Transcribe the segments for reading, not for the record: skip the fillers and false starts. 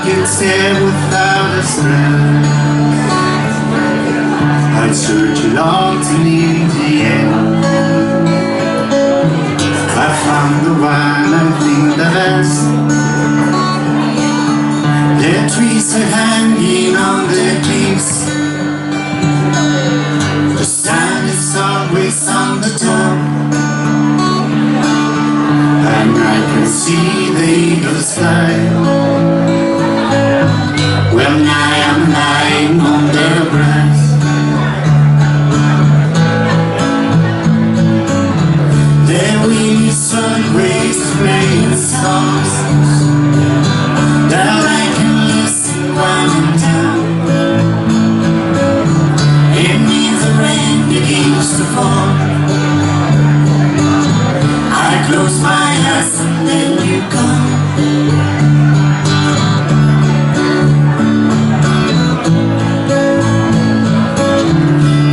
could stare without a strength. I'd search along to meet the end. I found the one I think the best. Their trees are hanging on their cliffs. The sun is always on the top, and I can see the eagle sky. When I am lying on their breast, their wings always playing songs that I can listen when I'm down. It means the rain begins to fall. I close my eyes and then you come.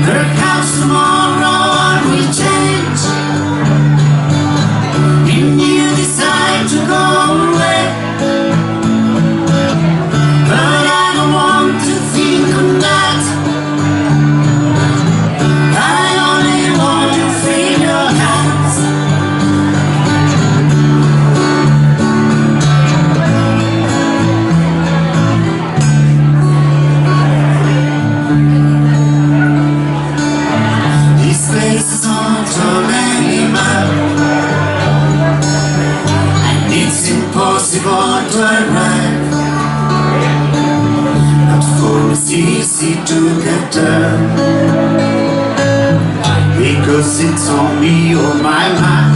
Perhaps tomorrow I will change, and you decide to go away. But I don't want to think of that. I only want to feel your hands. These places aren't on any map, and it's impossible to arrive. But for it's easy to get there, because it's on me or my mind.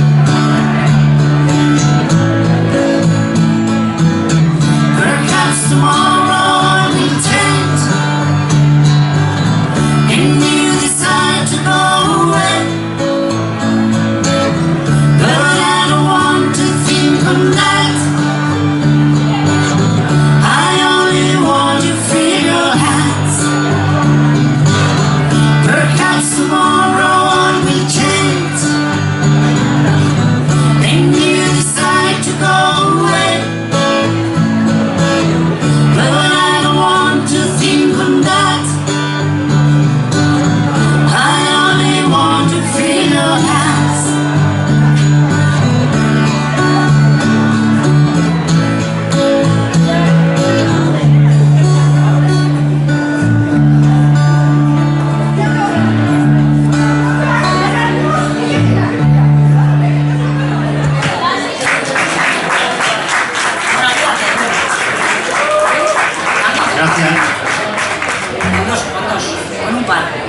Perhaps tomorrow I will change, and you decide to go away. But I don't want to think of that. I only want to feel your hands. Perhaps tomorrow I will change, and you decide to go away. But I don't want to think of that. I only want to feel your hands. Gracias. Con un par.